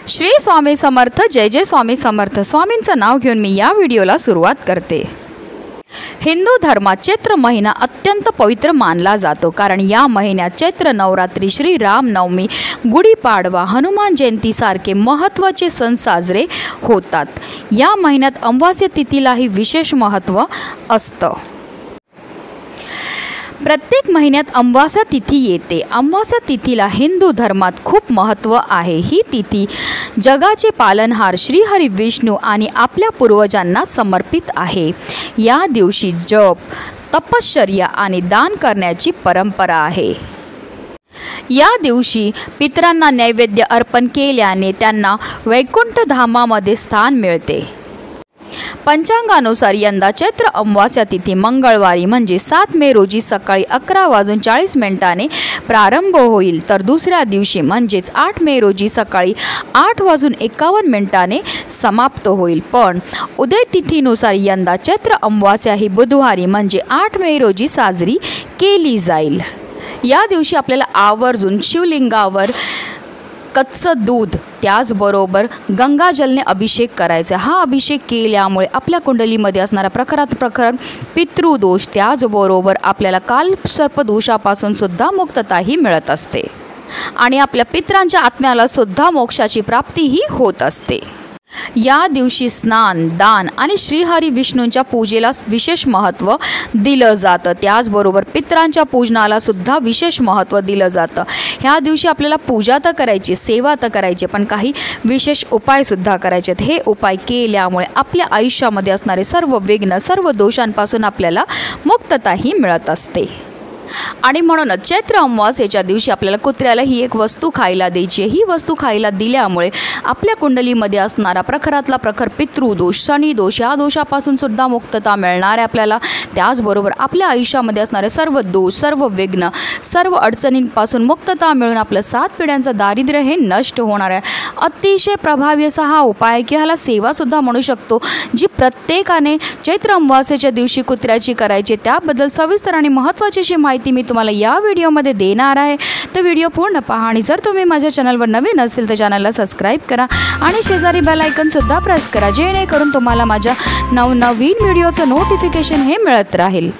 श्री स्वामी समर्थ। जय जय स्वामी समर्थ। स्वामींचं नाव घेऊन मी या व्हिडिओला सुरुवात करते। हिंदू धर्मात चैत्र महिना अत्यंत पवित्र मानला जातो, कारण या महिन्यात चैत्र नवरात्री, श्री राम नवमी, गुढीपाडवा, हनुमान जयंती सारखे महत्त्वाचे सण साजरे होतात। या महिन्यात अमावास्या तिथीलाही विशेष महत्त्व असतं। प्रत्येक महिन्यात अमावास्या तिथी येते। अमावास्या तिथीला हिंदू धर्मात खूप महत्त्व आहे। ही तिथी जगाचे पालनहार श्रीहरी विष्णू आणि आपल्या पूर्वजांना समर्पित आहे। या दिवशी जप, तपश्चर्या आणि दान करण्याची परंपरा आहे। या दिवशी पितरांना नैवेद्य अर्पण केल्याने त्यांना वैकुंठ धामामध्ये स्थान मिळते। पंचांगानुसार यंदा चैत्र अमावास्या तिथी मंगळवारी म्हणजे 7 मे रोजी सकाळी 11:40 प्रारंभ होईल, तर दुसऱ्या दिवशी म्हणजेच 8 मे रोजी सकाळी 8:51 समाप्त होईल। पण उदय तिथीनुसार यंदा चैत्र अमावास्या ही बुधवारी म्हणजे 8 मे रोजी साजरी केली जाईल। या दिवशी आपल्याला आवर्जून शिवलिंगावर कच्चं दूध, त्याचबरोबर गंगाजलने अभिषेक करायचा। हा अभिषेक केल्यामुळे आपल्या कुंडलीमध्ये असणारा प्रखर पितृदोष, त्याचबरोबर आपल्याला कालसर्पदोषापासून सुद्धा मुक्तताही मिळत असते आणि आपल्या पितरांच्या आत्म्याला सुद्धा मोक्षाची प्राप्तीही होत असते। या दिवशी स्नान, दान आणि श्रीहरी विष्णूंच्या पूजेला विशेष महत्त्व दिलं जातं। त्याचबरोबर पितरांच्या पूजनाला सुद्धा विशेष महत्त्व दिलं जातं। ह्या दिवशी आपल्याला पूजा तर करायची, सेवा तर करायची, पण काही विशेष उपायसुद्धा करायचे। हे उपाय केल्यामुळे आपल्या आयुष्यामध्ये असणारे सर्व विघ्न, सर्व दोषांपासून आपल्याला मुक्तताही मिळत असते। आणि म्हणूनच चैत्र अमावास्येच्या दिवशी आपल्याला कुत्र्याला ही एक वस्तू खायला द्यायची आहे। ही वस्तू खायला दिल्यामुळे आपल्या कुंडलीमध्ये असणारा प्रखरातला प्रखर पितृदोष, शनिदोष, या दोषापासून सुद्धा मुक्तता मिळणार आहे आपल्याला। त्याचबरोबर आपल्या आयुष्यामध्ये असणारे सर्व दोष, सर्व विघ्न, सर्व अडचणींपासून मुक्तता मिळून आपलं 7 पिढ्यांचं दारिद्र्य हे नष्ट होणार आहे। अतिशय प्रभावी असा हा उपाय की ह्याला सेवासुद्धा म्हणू शकतो, जी प्रत्येकाने चैत्र अमावास्येच्या दिवशी कुत्र्याची करायची। त्याबद्दल सविस्तर आणि महत्त्वाची अशी माहिती मी तुम्हाला या व्हिडिओमध्ये देणार आहे, तर व्हिडिओ पूर्ण पहा। आणि जर तुम्ही माझ्या चॅनलवर नवीन असेल तर चॅनलला सबस्क्राईब करा आणि शेजारी बेल आयकॉन सुद्धा प्रेस करा, जेणेकरून तुम्हाला माझ्या नवनवीन व्हिडिओचं नोटिफिकेशन हे मिळत राहील।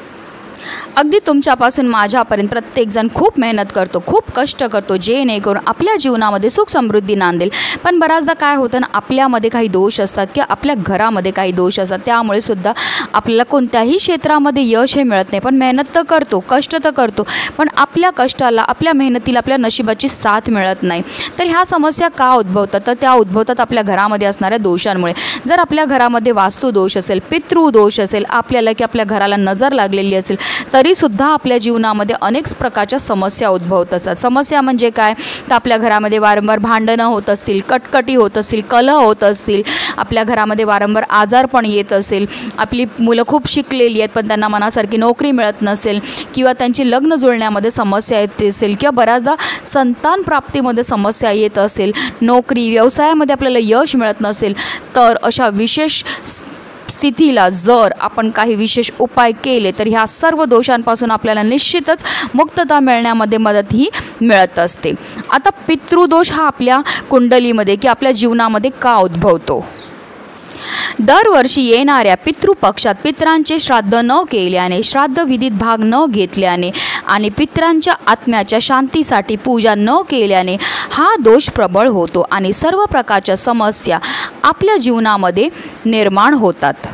अगदी तुमच्यापासून माझ्यापर्यंत प्रत्येकजण खूप मेहनत करतो, खूप कष्ट करतो, जेणेकरून आपल्या जीवनामध्ये सुख समृद्धी नांदेल। पण बऱ्याचदा काय होतं ना, आपल्यामध्ये काही दोष असतात किंवा आपल्या घरामध्ये काही दोष असतात, त्यामुळे सुद्धा आपल्याला कोणत्याही क्षेत्रामध्ये यश हे मिळत नाही। पण मेहनत तर करतो, कष्ट तर करतो, पण आपल्या कष्टाला, आपल्या मेहनतीला, आपल्या नशिबाची साथ मिळत नाही। तर ह्या समस्या का उद्भवतात? तर त्या उद्भवतात आपल्या घरामध्ये असणाऱ्या दोषांमुळे। जर आपल्या घरामध्ये वास्तुदोष असेल, पितृदोष असेल, आपल्याला की आपल्या घराला नजर लागलेली असेल, तरीसुद्धा आपल्या जीवनामध्ये अनेक प्रकारच्या समस्या उद्भवत असतात। समस्या म्हणजे काय? तर आपल्या घरामध्ये वारंवार भांडणं होत असतील, कटकटी होत असतील, कलह होत असतील, आपल्या घरामध्ये वारंवार आजारपण येत असेल, आपली मुलं खूप शिकलेली आहेत पण त्यांना मनासारखी नोकरी मिळत नसेल, किंवा त्यांची लग्न जुळण्यामध्ये समस्या येत असेल, किंवा बऱ्याचदा संतान प्राप्तीमध्ये समस्या येत असेल, नोकरी, व्यवसायामध्ये आपल्याला यश मिळत नसेल, तर अशा विशेष स्थितीला जर आपण काही विशेष उपाय केले तर ह्या सर्व दोषांपासून आपल्याला निश्चितच मुक्तता मिळण्यामध्ये मदतही मिळत असते। आता पितृदोष हा आपल्या कुंडलीमध्ये की आपल्या जीवनामध्ये का उद्भवतो? दरवर्षी येणाऱ्या पितृपक्षात पितरांचे श्राद्ध न केल्याने, श्राद्ध विधीत भाग न घेतल्याने आणि पितरांच्या आत्म्याच्या शांतीसाठी पूजा न केल्याने हा दोष प्रबळ होतो आणि सर्व प्रकारच्या समस्या आपल्या जीवनामध्ये निर्माण होतात।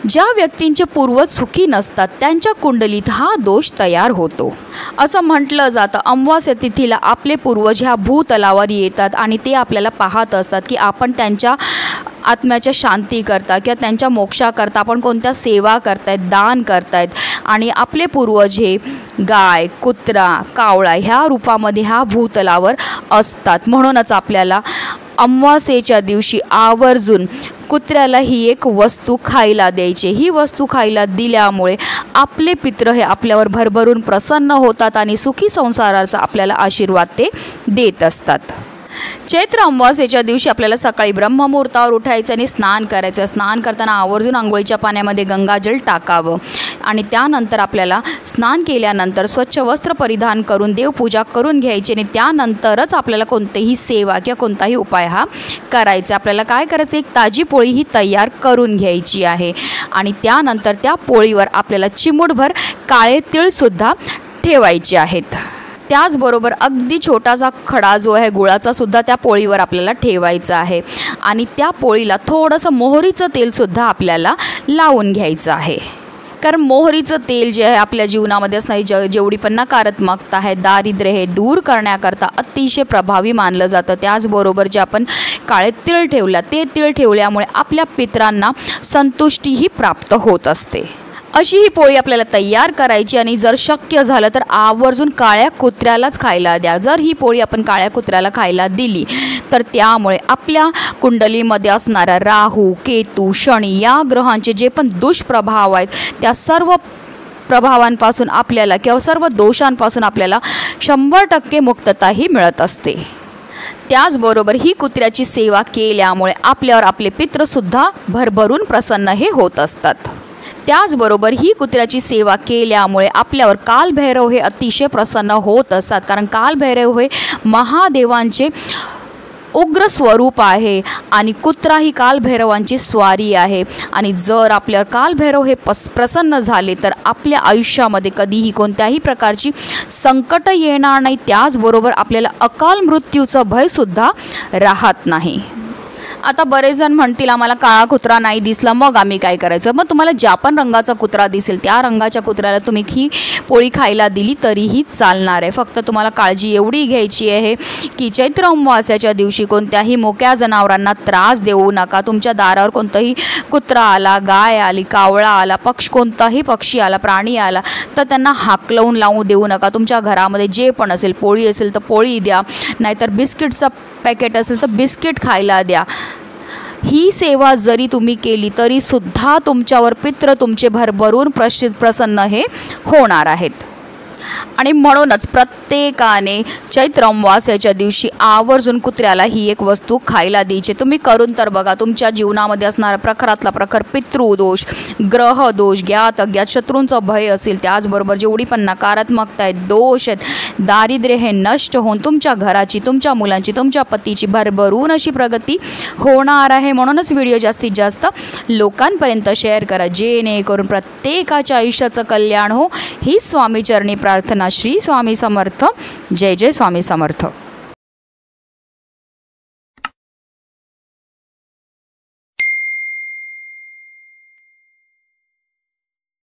ज्या व्यक्तींचे पूर्वज सुखी नसतात त्यांच्या कुंडलीत हा दोष तयार होतो। असं म्हटलं जातं, अमावास्या तिथीला आपले पूर्वज ह्या भूतलावर येतात आणि ते आपल्याला पाहत असतात की आपण त्यांच्या आत्म्याच्या शांती करता किंवा त्यांच्या मोक्षाकरता आपण कोणत्या सेवा करतायत, दान करतायत, आणि आपले पूर्वज हे गाय, कुत्रा, कावळा ह्या रूपामध्ये ह्या भूतलावर असतात। म्हणूनच आपल्याला अमावास्येच्या दिवशी आवर्जून कुत्र्याला ही एक वस्तू खायला द्यायची। ही वस्तू खायला दिल्यामुळे आपले पित्र हे आपल्यावर भरभरून प्रसन्न होतात आणि सुखी संसाराचा आपल्याला आशीर्वाद ते देत असतात। चैत्र अमावास्येच्या दिवशी आपल्याला सकाळी ब्रह्ममुहूर्तावर उठायचं आणि स्नान करायचं. स्नान करताना आवर्जून आंघोळीच्या पाण्यामध्ये गंगाजल टाकावं आणि त्यानंतर आपल्याला स्नान केल्यानंतर स्वच्छ वस्त्र परिधान करून देवपूजा करून घ्यायची आणि त्यानंतरच आपल्याला कोणतीही सेवा किंवा कोणताही उपाय हा करायचा. आपल्याला काय करायचं, एक ताजी पोळी ही तयार करून घ्यायची आहे आणि त्यानंतर त्या पोळीवर आपल्याला चिमूटभर काळे तीळसुद्धा ठेवायचे आहेत. त्याचबरोबर अगदी छोटासा खडा जो आहे गुळाचा सुद्धा त्या पोळीवर आपल्याला ठेवायचा आहे आणि त्या पोळीला थोडंसं मोहरीचं तेलसुद्धा आपल्याला लावून घ्यायचं आहे. कारण मोहरीचं तेल जे आहे आपल्या जीवनामध्ये असणारी जेवढी पण नकारात्मकता आहे, दारिद्र्य हे दूर करण्याकरता अतिशय प्रभावी मानलं जातं. त्याचबरोबर जे आपण काळे तीळ ठेवला ते तीळ ठेवल्यामुळे आपल्या पितरांना संतुष्टीही प्राप्त होत असते. अशी ही पोळी आपल्याला तयार करायची आणि जर शक्य झालं तर आवर्जून काळ्या कुत्र्यालाच खायला द्या. जर ही पोळी आपण काळ्या कुत्र्याला खायला दिली तर त्यामुळे आपल्या कुंडलीमध्ये असणारा राहू, केतू, शनी या ग्रहांचे जे पण दुष्प्रभाव आहेत त्या सर्व प्रभावांपासून आपल्याला किंवा सर्व दोषांपासून आपल्याला 100% मुक्तताही मिळत असते. त्याचबरोबर ही कुत्र्याची सेवा केल्यामुळे आपल्यावर आपले पितृसुद्धा भरभरून प्रसन्न हे होत असतात. त्याचबरोबर ही कुत्र्याची सेवा केल्यामुळे आपल्यावर कालभैरव हे अतिशय प्रसन्न होत असतात. कारण कालभैरव हे महादेवांचे उग्र स्वरूप आहे आणि कुत्रा ही कालभैरवांची स्वारी आहे आणि जर आपल्यावर कालभैरव हे प्रसन्न झाले तर आपल्या आयुष्यामध्ये कधीही कोणत्याही प्रकारची संकट येणार नाही. त्याचबरोबर आपल्याला अकाल मृत्यूचं भयसुद्धा राहत नाही. आता बरेच जण म्हणतील आम्हाला काळा कुत्रा नाही दिसला मग आम्ही काय करायचं. मग तुम्हाला ज्या पण रंगाचा कुत्रा दिसेल त्या रंगाच्या कुत्र्याला तुम्ही ही पोळी खायला दिली तरीही चालणार आहे. फक्त तुम्हाला काळजी एवढी घ्यायची आहे की चैत्र अमावास्येच्या दिवशी कोणत्याही मोक्या जनावरांना त्रास देऊ नका. तुमच्या दारावर कोणताही कुत्रा आला, गाय आली, कावळा आला, कोणताही पक्षी आला, प्राणी आला तर त्यांना हाकलवून लावू देऊ नका. तुमच्या घरामध्ये जे पण असेल, पोळी असेल तर पोळी द्या, नाहीतर बिस्किटचं पॅकेट असेल तर बिस्किट खायला द्या. ही सेवा जरी तुम्ही केली तरीसुद्धा तुमच्यावर पितृ तुमचे भरभरून प्रसन्न हे होणार आहेत. आणि म्हणूनच प्रत्येकाने चैत्र अमावास्येच्या दिवशी आवर्जून कुत्र्याला ही एक वस्तू खायला द्यायची. तुम्ही करून तर बघा. तुमच्या जीवनामध्ये असणारा प्रखरातला प्रखर पितृदोष, ग्रहदोष, ज्ञात अज्ञात शत्रूंचं भय असेल, त्याचबरोबर जेवढी पण नकारात्मकता आहेत, दोष आहेत, दारिद्र्य हे नष्ट होऊन तुमच्या घराची, तुमच्या मुलांची, तुमच्या पतीची भरभरून अशी प्रगती होणार आहे. म्हणूनच व्हिडिओ जास्तीत जास्त लोकांपर्यंत शेअर करा जेणेकरून प्रत्येकाच्या आयुष्याचं कल्याण हो. ही स्वामीचरणी प्रार्थना. श्री स्वामी समर्थ. जय जय स्वामी समर्थ.